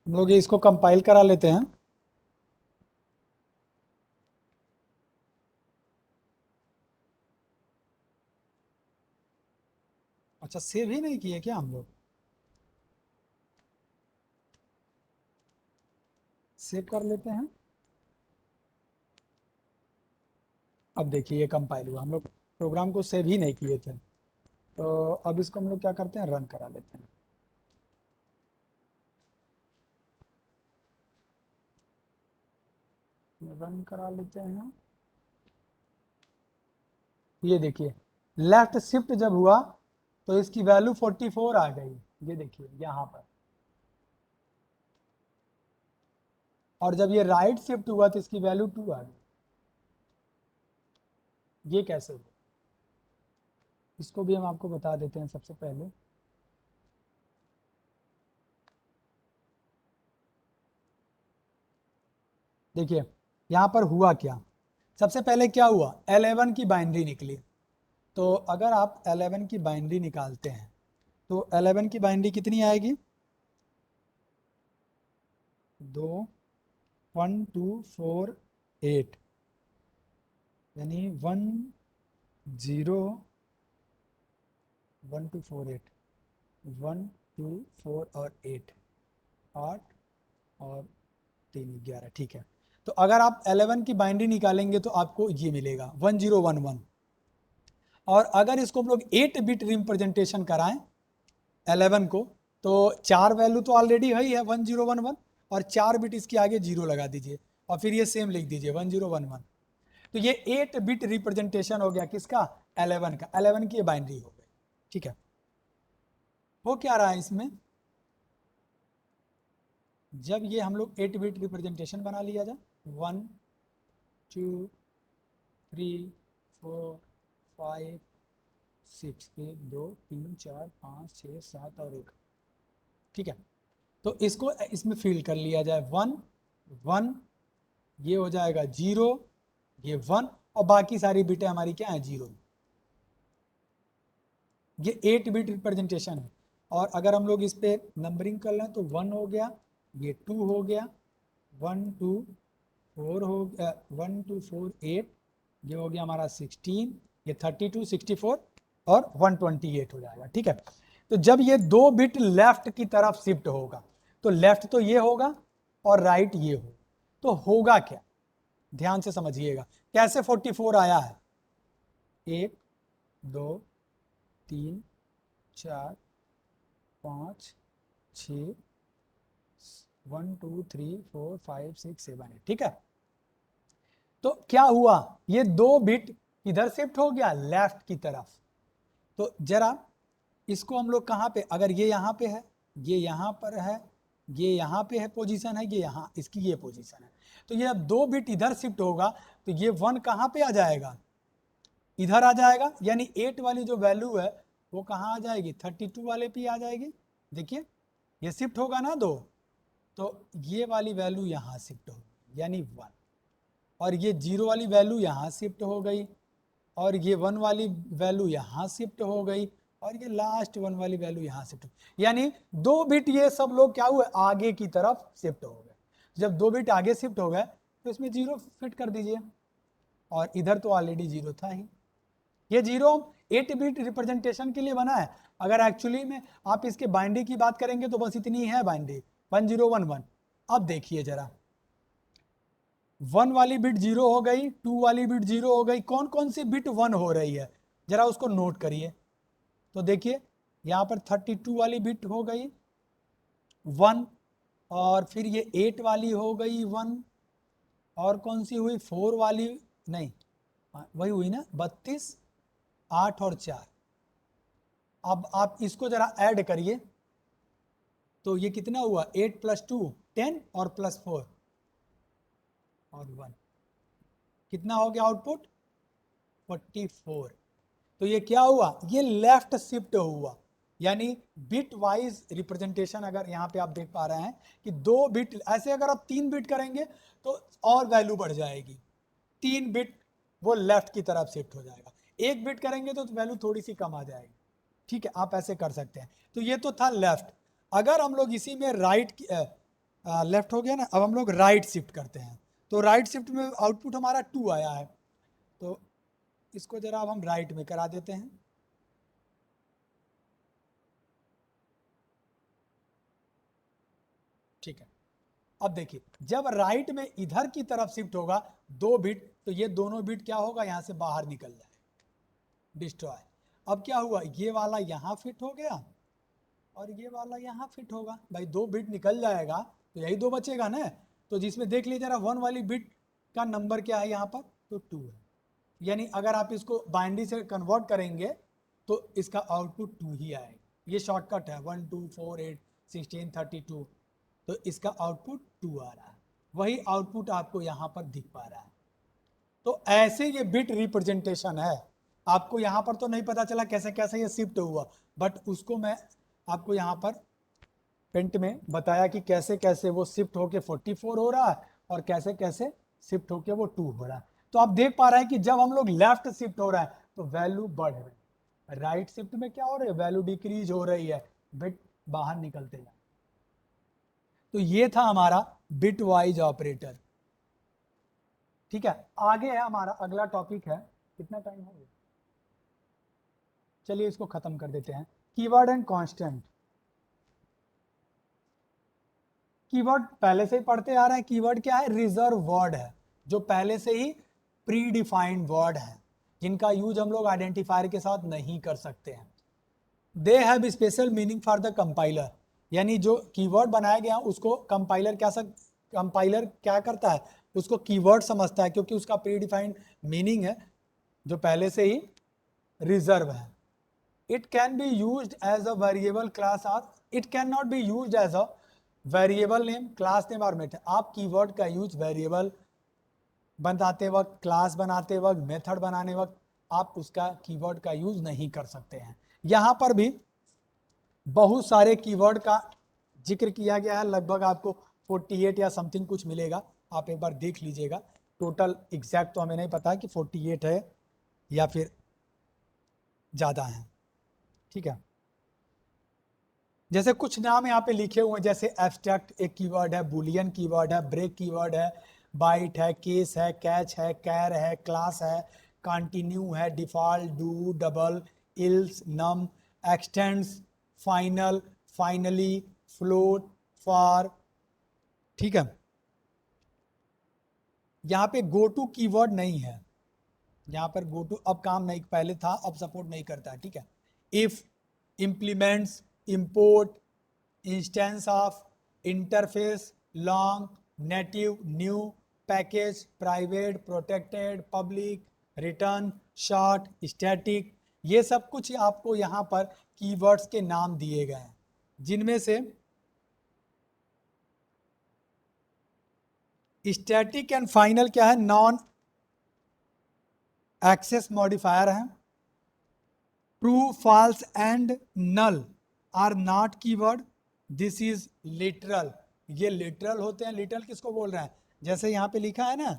हम लोग इसको कंपाइल करा लेते हैं। अच्छा, सेव ही नहीं किए क्या हम लोग? सेव कर लेते हैं। अब देखिए ये कंपाइल हुआ, हम लोग प्रोग्राम को सेव ही नहीं किए थे। तो अब इसको हम लोग क्या करते हैं, रन करा लेते हैं। रन करा लेते हैं। ये देखिए, लेफ्ट शिफ्ट जब हुआ तो इसकी वैल्यू 44 आ गई। ये देखिए यहाँ पर। और जब ये राइट शिफ्ट हुआ तो इसकी वैल्यू 2 आ गई। ये कैसे हुआ, इसको भी हम आपको बता देते हैं सबसे पहले। देखिए यहाँ पर हुआ क्या। सबसे पहले क्या हुआ, 11 की बाइनरी निकली। तो अगर आप 11 की बाइनरी निकालते हैं तो 11 की बाइनरी कितनी आएगी, 2 1 2 4 8, यानी 1 0 1 2 4 8, 1 2 4 और 8, 8 और 3 11, ठीक है। तो अगर आप 11 की बाइनरी निकालेंगे तो आपको ये मिलेगा 1011। और अगर इसको हम लोग 8 बिट रिप्रेजेंटेशन कराएं 11 को, तो चार वैल्यू तो ऑलरेडी है ही है 1011, और 4 बिट इसके आगे जीरो लगा दीजिए और फिर ये सेम लिख दीजिए 1011। तो ये 8 बिट रिप्रेजेंटेशन हो गया किसका, 11 का। 11 की बाइनरी हो गई, ठीक है। हो क्या रहा है इसमें, जब ये हम लोग 8 बिट रिप्रेजेंटेशन बना लिया जाए, 1 2 3 4 5 6, 1 2 3 4 5 6 7 और 1, ठीक है। तो इसको इसमें फिल कर लिया जाए, 1 1, ये हो जाएगा 0, ये 1, और बाकी सारी बिटें हमारी क्या है, 0। ये 8 बिट रिप्रेजेंटेशन है। और अगर हम लोग इस पे नंबरिंग कर लें तो 1 हो गया, ये 2 हो गया, 1 2 4 हो गया, 1 2 4 8, ये हो गया हमारा 16, ये 32 64 और 128 हो जाएगा, ठीक है। तो जब ये 2 बिट लेफ्ट की तरफ शिफ्ट होगा तो लेफ्ट तो ये होगा और राइट ये हो, तो होगा क्या, ध्यान से समझिएगा कैसे 44 आया है। 1 2 3 4 5 6, 1 2 3 4 5 6 7 8, ठीक है। तो क्या हुआ, ये 2 बिट इधर शिफ्ट हो गया लेफ्ट की तरफ। तो जरा इसको हम लोग कहाँ पे, अगर ये यहाँ पे है, ये यहाँ पर है, ये यहाँ पे है पोजीशन है, ये यहाँ इसकी ये पोजीशन है। तो ये अब 2 बिट इधर शिफ्ट होगा तो ये 1 कहाँ पे आ जाएगा, इधर आ जाएगा, यानी 8 वाली जो वैल्यू है वो कहाँ आ जाएगी, 32 वाले पे आ जाएगी। देखिए ये शिफ्ट होगा ना 2, तो ये वाली वैल्यू यहाँ शिफ्ट होगी यानी 1, और ये 0 वाली वैल्यू यहाँ शिफ्ट हो गई, और ये 1 वाली वैल्यू यहाँ शिफ्ट हो गई, और ये लास्ट 1 वाली वैल्यू यहाँ शिफ्ट हो गई। यानी 2 बिट ये सब लोग क्या हुए, आगे की तरफ शिफ्ट हो गए। जब 2 बिट आगे शिफ्ट हो गए तो इसमें 0 फिट कर दीजिए, और इधर तो ऑलरेडी 0 था ही। ये 0 8 बिट रिप्रेजेंटेशन के लिए बना है। अगर एक्चुअली में आप इसके बाइनरी की बात करेंगे तो बस इतनी है बाइनरी, 1011। अब देखिए जरा, 1 वाली बिट 0 हो गई, 2 वाली बिट 0 हो गई, कौन कौन सी बिट 1 हो रही है, जरा उसको नोट करिए। तो देखिए यहाँ पर 32 वाली बिट हो गई 1, और फिर ये 8 वाली हो गई 1, और कौन सी हुई 4 वाली, नहीं वही हुई ना 32, 8 और 4। अब आप इसको जरा ऐड करिए, तो ये कितना हुआ, 8 + 2 10, और +4 और 1, कितना हो गया आउटपुट 44। तो ये क्या हुआ, ये लेफ्ट शिफ्ट हुआ, यानी बिट वाइज रिप्रेजेंटेशन। अगर यहाँ पे आप देख पा रहे हैं कि 2 बिट, ऐसे अगर आप 3 बिट करेंगे तो और वैल्यू बढ़ जाएगी, 3 बिट वो लेफ्ट की तरफ शिफ्ट हो जाएगा, 1 बिट करेंगे तो वैल्यू थोड़ी सी कम आ जाएगी, ठीक है। आप ऐसे कर सकते हैं। तो ये तो था लेफ्ट। अगर हम लोग इसी में राइट लेफ्ट हो गया ना, अब हम लोग राइट शिफ्ट करते हैं। तो राइट शिफ्ट में आउटपुट हमारा 2 आया है, तो इसको जरा अब हम राइट में करा देते हैं। ठीक है, अब देखिए जब राइट में इधर की तरफ शिफ्ट होगा 2 बिट, तो ये दोनों बिट क्या होगा, यहां से बाहर निकल जाए, डिस्ट्रॉय। अब क्या हुआ, ये वाला यहां फिट हो गया और ये वाला यहाँ फिट होगा, भाई 2 बिट निकल जाएगा तो यही 2 बचेगा ना। तो जिसमें देख लीजिए जरा 1 वाली बिट का नंबर क्या है यहाँ पर, तो 2 है। यानी अगर आप इसको बाइनरी से कन्वर्ट करेंगे तो इसका आउटपुट 2 ही आएगा। ये शॉर्टकट है 1 2 4 8 16 32, तो इसका आउटपुट 2 आ रहा है। वही आउटपुट आपको यहाँ पर दिख पा रहा है। तो ऐसे ये बिट रिप्रेजेंटेशन है। आपको यहां पर तो नहीं पता चला कैसे कैसे ये शिफ्ट हुआ, बट उसको मैं आपको यहां पर पेंट में बताया कि कैसे कैसे वो शिफ्ट होके 44 हो रहा है और कैसे कैसे शिफ्ट होके वो 2 हो रहा है। तो आप देख पा रहे हैं कि जब हम लोग लेफ्ट शिफ्ट हो रहा है तो वैल्यू बढ़ रही है, राइट शिफ्ट में क्या हो रही है, वैल्यू डिक्रीज हो रही है, बिट बाहर निकलते हैं। तो ये था हमारा बिट वाइज ऑपरेटर। ठीक है, आगे है हमारा अगला टॉपिक है, कितना टाइम हो गया, चलिए इसको खत्म कर देते हैं। Keyword and constant. कीवर्ड पहले से ही पढ़ते आ रहे हैं। कीवर्ड क्या है, रिजर्व वर्ड है, जो पहले से ही प्री डिफाइंड वर्ड है, जिनका यूज हम लोग आइडेंटिफायर के साथ नहीं कर सकते हैं। They have special meaning for the compiler, यानी जो कीवर्ड बनाया गया उसको कंपाइलर क्या करता है, उसको कीवर्ड समझता है, क्योंकि उसका प्री डिफाइंड मीनिंग है जो पहले से ही रिजर्व है। It can be used as a variable class or it cannot be used as a variable name, class name और method। आप कीवर्ड का यूज वेरिएबल बनाते वक्त, क्लास बनाते वक्त, मेथड बनाने वक्त आप उसका कीवर्ड का यूज नहीं कर सकते हैं। यहां पर भी बहुत सारे कीवर्ड का जिक्र किया गया है, लगभग आपको 48 या समथिंग कुछ मिलेगा, आप एक बार देख लीजिएगा। टोटल एग्जैक्ट तो हमें नहीं पता कि 48 है या फिर ज़्यादा है। ठीक है, जैसे कुछ नाम यहाँ पे लिखे हुए हैं, जैसे एब्स्ट्रैक्ट एक कीवर्ड है, बुलियन कीवर्ड है, ब्रेक कीवर्ड है, बाइट है, केस है, कैच है, कैर है, क्लास है, कंटिन्यू है, default, do, double, else, enum, extends, final, finally, float, for. ठीक है, यहाँ पे गो टू कीवर्ड नहीं है, यहाँ पर गो टू अब काम नहीं, पहले था अब सपोर्ट नहीं करता है। ठीक है, if, implements, import, instance of, interface, long, native, new, package, private, protected, public, return, short, static, ये सब कुछ आपको यहाँ पर कीवर्ड्स के नाम दिए गए हैं, जिनमें से स्टैटिक एंड फाइनल क्या है, नॉन एक्सेस मॉडिफायर है। True, false and null are not keyword, this is literal. ये लिटरल होते हैं। लिटरल किसको बोल रहे हैं, जैसे यहां पे लिखा है ना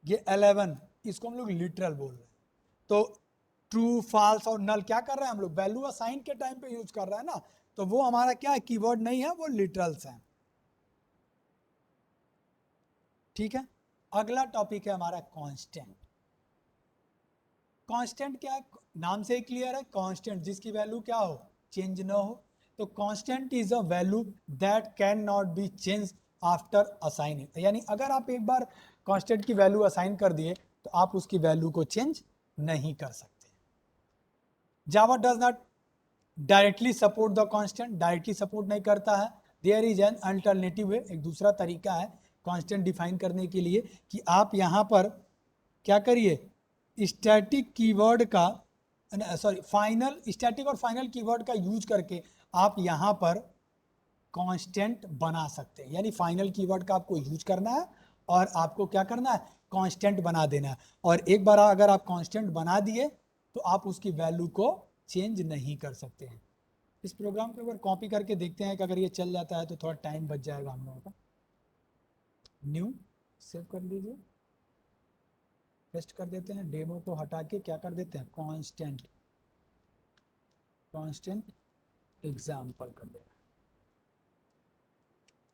ये 11, इसको हम लोग लिटरल बोल रहे हैं। तो ट्रू, फॉल्स और नल क्या कर रहे हैं हम लोग, वैल्यू असाइन के टाइम पे यूज कर रहे हैं ना, तो वो हमारा क्या है, कीवर्ड नहीं है, वो लिटरल्स हैं। ठीक है, अगला टॉपिक है हमारा कांस्टेंट। कांस्टेंट क्या है, नाम से ही क्लियर है, कांस्टेंट जिसकी वैल्यू क्या हो, चेंज ना हो। तो constant is a value that can not be change after assigning, यानी अगर आप एक बार कांस्टेंट की वैल्यू असाइन कर दिए तो आप उसकी वैल्यू को चेंज नहीं कर सकते। Java does not directly support the constant, directly support नहीं करता है। There is an alternative way, एक दूसरा तरीका है कांस्टेंट डिफाइन करने के लिए, कि आप यहाँ पर क्या करिए, स्टैटिक कीवर्ड का, सॉरी फाइनल, स्टैटिक और फाइनल कीवर्ड का यूज करके आप यहाँ पर कांस्टेंट बना सकते हैं। यानी फाइनल कीवर्ड का आपको यूज करना है और आपको क्या करना है, कांस्टेंट बना देना है। और एक बार अगर आप कांस्टेंट बना दिए तो आप उसकी वैल्यू को चेंज नहीं कर सकते हैं। इस प्रोग्राम को अगर कॉपी करके देखते हैं कि अगर ये चल जाता है तो थोड़ा टाइम बच जाएगा हम लोगों का। न्यू सेव कर लीजिए, पेस्ट कर देते हैं, डेमो को हटा के क्या कर देते हैं, कांस्टेंट, कांस्टेंट एग्जाम्पल कर देते हैं।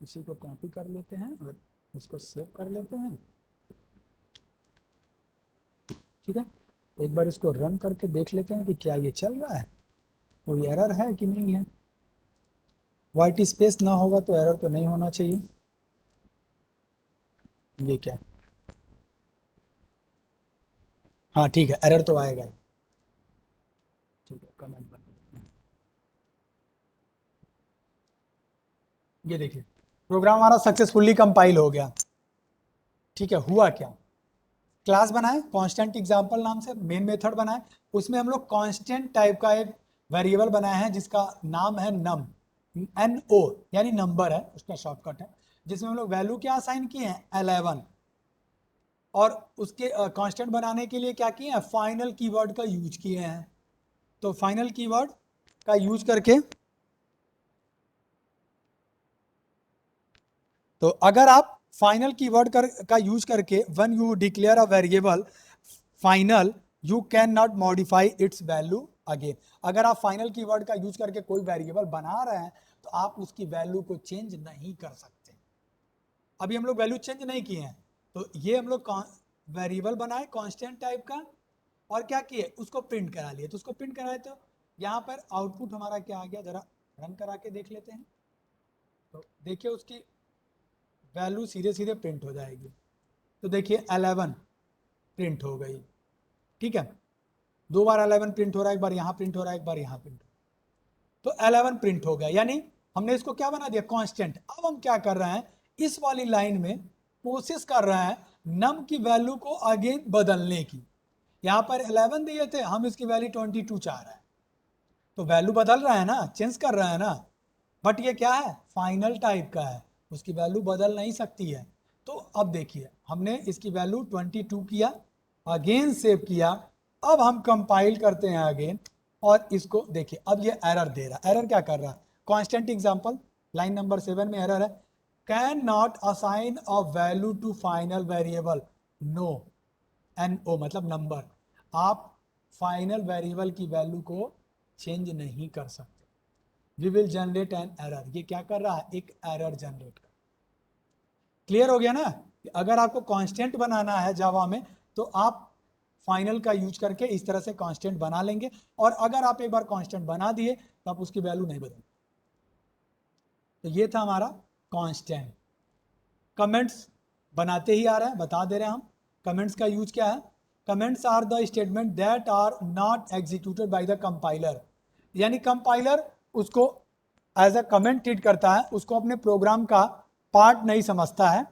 इसी को कॉपी कर लेते हैं और इसको सेव कर लेते हैं। ठीक है, एक बार इसको रन करके देख लेते हैं कि क्या ये चल रहा है, कोई एरर है कि नहीं है। व्हाइट स्पेस ना होगा तो एरर तो नहीं होना चाहिए। ये क्या, हाँ ठीक है, एरर तो आएगा ही। ठीक है, कमेंट बन, ये देखिए प्रोग्राम हमारा सक्सेसफुली कंपाइल हो गया। ठीक है, हुआ क्या, क्लास बनाए कांस्टेंट एग्जांपल नाम से, मेन मेथड बनाए, उसमें हम लोग कांस्टेंट टाइप का एक वेरिएबल बनाया है जिसका नाम है नम, एन ओ यानी नंबर है, उसका शॉर्टकट है, जिसमें हम लोग वैल्यू क्या असाइन किए हैं 11, और उसके कांस्टेंट बनाने के लिए क्या किए हैं, फाइनल कीवर्ड का यूज किए हैं। तो फाइनल कीवर्ड का यूज करके, तो अगर आप फाइनल कीवर्ड का यूज करके when you declare a variable final you can not modify it's value again. अगर आप फाइनल कीवर्ड का यूज करके कोई वेरिएबल बना रहे हैं तो आप उसकी वैल्यू को चेंज नहीं कर सकते। अभी हम लोग वैल्यू चेंज नहीं किए हैं, तो ये हम लोग वेरिएबल बनाए कांस्टेंट टाइप का, और क्या किए, उसको प्रिंट करा लिए। तो उसको प्रिंट कराए तो यहाँ पर आउटपुट हमारा क्या आ गया, जरा रन करा के देख लेते हैं। तो देखिए उसकी वैल्यू सीधे सीधे प्रिंट हो जाएगी। तो देखिए 11 प्रिंट हो गई। ठीक है, दो बार 11 प्रिंट हो रहा है, एक बार यहाँ प्रिंट हो रहा है, एक बार यहाँ प्रिंट हो रहा है। तो 11 प्रिंट हो गया, यानी हमने इसको क्या बना दिया, कांस्टेंट। अब हम क्या कर रहे हैं, इस वाली लाइन में कोशिश कर रहे हैं नम की वैल्यू को अगेन बदलने की। यहाँ पर 11 दिए थे, हम इसकी वैल्यू 22 चाह रहे हैं, तो वैल्यू बदल रहा है ना, चेंज कर रहा है ना। बट ये क्या है, फाइनल टाइप का है, उसकी वैल्यू बदल नहीं सकती है। तो अब देखिए हमने इसकी वैल्यू 22 किया, अगेन सेव किया। अब हम कंपाइल करते हैं अगेन, और इसको देखिए अब ये एरर दे रहा है। एरर क्या कर रहा है, कांस्टेंट एग्जांपल लाइन नंबर 7 में एरर है, can not assign a value to final variable no, N O मतलब नंबर, आप फाइनल वेरिएबल की वैल्यू को चेंज नहीं कर सकते। We will generate an error, ये क्या कर रहा है, एक एरर जनरेट कर। क्लियर हो गया ना, अगर आपको कांस्टेंट बनाना है जावा में तो आप फाइनल का यूज करके इस तरह से कांस्टेंट बना लेंगे, और अगर आप एक बार कांस्टेंट बना दिए तो आप उसकी वैल्यू नहीं बदलेंगे। तो ये था हमारा कांस्टेंट। कमेंट्स बनाते ही आ रहा है, बता दे रहे हैं हम कमेंट्स का यूज क्या है। Comments are the statement that are not executed by the compiler, यानी कंपाइलर उसको एज अ कमेंट ट्रीट करता है, उसको अपने प्रोग्राम का पार्ट नहीं समझता है।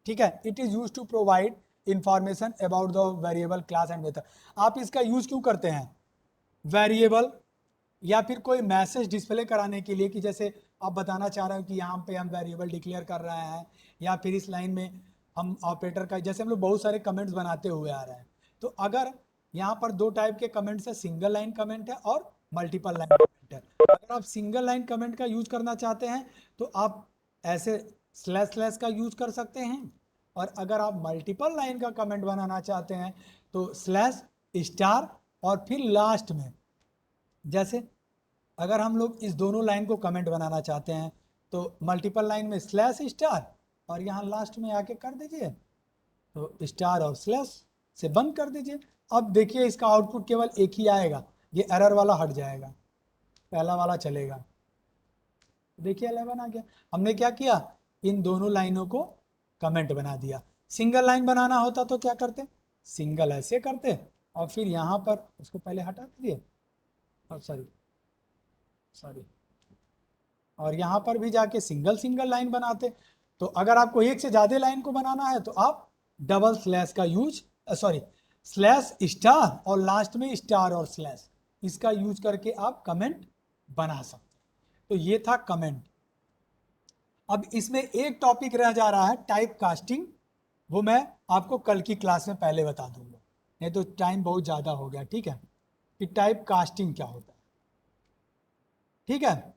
ठीक है, it is use to provide information about the variable class and method. आप इसका यूज क्यों करते हैं, वेरिएबल या फिर कोई मैसेज डिस्प्ले कराने के लिए, कि जैसे आप बताना चाह रहे हो कि यहाँ पे हम वेरिएबल डिक्लेयर कर रहे हैं, या फिर इस लाइन में हम ऑपरेटर का, जैसे हम लोग बहुत सारे कमेंट्स बनाते हुए आ रहे हैं। तो अगर यहाँ पर दो टाइप के कमेंट्स है, सिंगल लाइन कमेंट है और मल्टीपल लाइन कमेंट है। अगर आप सिंगल लाइन कमेंट का यूज करना चाहते हैं तो आप ऐसे स्लैश स्लैश का यूज कर सकते हैं, और अगर आप मल्टीपल लाइन का कमेंट बनाना चाहते हैं तो स्लैश स्टार, और फिर लास्ट में, जैसे अगर हम लोग इस दोनों लाइन को कमेंट बनाना चाहते हैं तो मल्टीपल लाइन में स्लैश स्टार, और यहाँ लास्ट में आके कर दीजिए तो स्टार और स्लैश से बंद कर दीजिए। अब देखिए इसका आउटपुट केवल एक ही आएगा, ये एरर वाला हट जाएगा, पहला वाला चलेगा। देखिए 11 आ गया। हमने क्या किया, इन दोनों लाइनों को कमेंट बना दिया। सिंगल लाइन बनाना होता तो क्या करते, सिंगल ऐसे करते, और फिर यहाँ पर उसको पहले हटा दीजिए, और सॉरी सॉरी, और यहाँ पर भी जाके सिंगल सिंगल लाइन बनाते। तो अगर आपको एक से ज्यादा लाइन को बनाना है तो आप डबल स्लैश का यूज, सॉरी स्लैश स्टार और लास्ट में स्टार और स्लैश, इसका यूज करके आप कमेंट बना सकते। तो ये था कमेंट। अब इसमें एक टॉपिक रह जा रहा है टाइप कास्टिंग, वो मैं आपको कल की क्लास में पहले बता दूंगा, नहीं तो टाइम बहुत ज़्यादा हो गया। ठीक है, कि टाइप कास्टिंग क्या होता है। ठीक है,